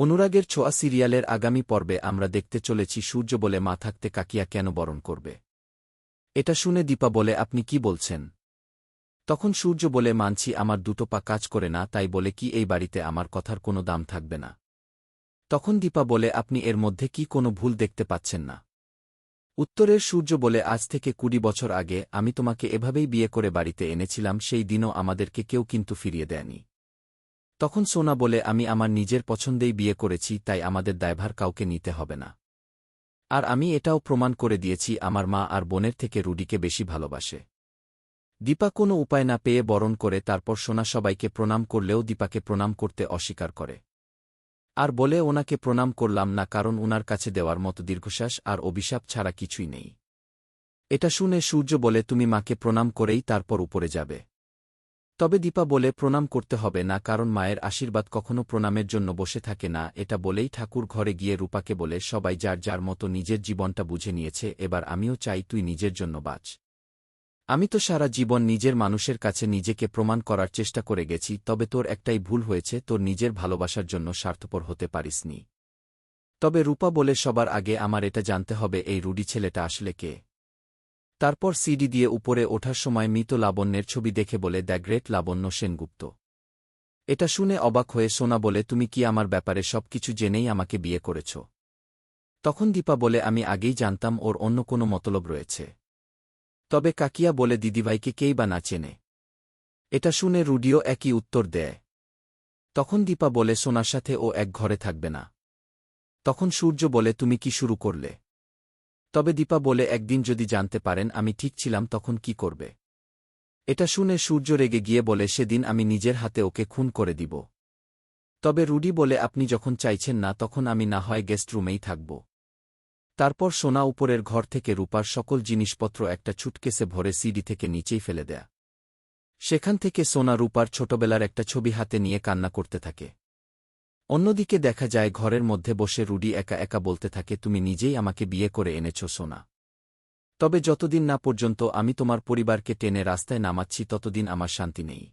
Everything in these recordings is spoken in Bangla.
অনুরাগের ছোঁয়া সিরিয়ালের আগামী পর্বে আমরা দেখতে চলেছি সূর্য বলে মা থাকতে কাকিয়া কেন বরণ করবে। এটা শুনে দীপা বলে আপনি কি বলছেন? তখন সূর্য বলে মানছি আমার দুটো পা কাজ করে না, তাই বলে কি এই বাড়িতে আমার কথার কোনো দাম থাকবে না? তখন দীপা বলে আপনি এর মধ্যে কি কোনো ভুল দেখতে পাচ্ছেন না? উত্তরের সূর্য বলে আজ থেকে 20 বছর আগে আমি তোমাকে এভাবেই বিয়ে করে বাড়িতে এনেছিলাম, সেই দিনও আমাদেরকে কেউ কিন্তু ফিরিয়ে দেয়নি। তখন সোনা বলে আমি আমার নিজের পছন্দেই বিয়ে করেছি, তাই আমাদের দায়ভার কাউকে নিতে হবে না। আর আমি এটাও প্রমাণ করে দিয়েছি আমার মা আর বোনের থেকে রুডিকে বেশি ভালোবাসে। দীপা কোনো উপায় না পেয়ে বরণ করে, তারপর সোনা সবাইকে প্রণাম করলেও দীপাকে প্রণাম করতে অস্বীকার করে। আর বলে ওনাকে প্রণাম করলাম না, কারণ উনার কাছে দেওয়ার মতো দীর্ঘশ্বাস আর অভিশাপ ছাড়া কিছুই নেই। এটা শুনে সূর্য বলে তুমি মাকে প্রণাম করেই তারপর উপরে যাবে। তবে দীপা বলে প্রণাম করতে হবে না, কারণ মায়ের আশীর্বাদ কখনো প্রণামের জন্য বসে থাকে না। এটা বলেই ঠাকুর ঘরে গিয়ে রূপাকে বলে সবাই যার যার মতো নিজের জীবনটা বুঝে নিয়েছে, এবার আমিও চাই তুই নিজের জন্য বাঁচ। আমি তো সারা জীবন নিজের মানুষের কাছে নিজেকে প্রমাণ করার চেষ্টা করে গেছি, তবে তোর একটাই ভুল হয়েছে, তোর নিজের ভালোবাসার জন্য স্বার্থপর হতে পারিসনি। তবে রূপা বলে সবার আগে আমার এটা জানতে হবে এই রুডি ছেলেটা আসলে কে। তারপর সিডি দিয়ে উপরে ওঠার সময় মৃত লাবণ্যের ছবি দেখে বলে দ্য গ্রেট লাবণ্য সেনগুপ্ত। এটা শুনে অবাক হয়ে সোনা বলে তুমি কি আমার ব্যাপারে সবকিছু জেনেই আমাকে বিয়ে করেছ? তখন দীপা বলে আমি আগেই জানতাম ওর অন্য কোনো মতলব রয়েছে। তবে কাকিয়া বলে দিদিভাইকে কেই বা না চেনে? এটা শুনে রুডিও একই উত্তর দেয়। তখন দীপা বলে সোনার সাথে ও এক ঘরে থাকবে না। তখন সূর্য বলে তুমি কি শুরু করলে? তবে দীপা বলে একদিন যদি জানতে পারেন আমি ঠিক ছিলাম তখন কি করবে? এটা শুনে সূর্য রেগে গিয়ে বলে সেদিন আমি নিজের হাতে ওকে খুন করে দিব। তবে রুডি বলে আপনি যখন চাইছেন না তখন আমি না হয় গেস্ট রুমেই থাকব। তারপর সোনা উপরের ঘর থেকে রূপার সকল জিনিসপত্র একটা ছুটকেসে ভরে সিডি থেকে নিচেই ফেলে দেয়া। সেখান থেকে সোনা রূপার ছোটবেলার একটা ছবি হাতে নিয়ে কান্না করতে থাকে। অন্যদিকে দেখা যায় ঘরের মধ্যে বসে রুডি একা একা বলতে থাকে তুমি নিজেই আমাকে বিয়ে করে এনেছ সোনা। তবে যতদিন না পর্যন্ত আমি তোমার পরিবারকে টেনে রাস্তায় নামাচ্ছি ততদিন আমার শান্তি নেই।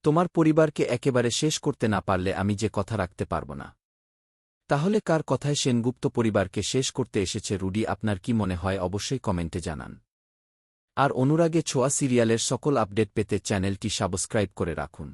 তোমার পরিবারকে একেবারে শেষ করতে না পারলে আমি যে কথা রাখতে পারব না। তাহলে কার কথায় সেনগুপ্ত পরিবারকে শেষ করতে এসেছে রুডি, আপনার কি মনে হয় অবশ্যই কমেন্টে জানান। আর অনুরাগে ছোঁয়া সিরিয়ালের সকল আপডেট পেতে চ্যানেলটি সাবস্ক্রাইব করে রাখুন।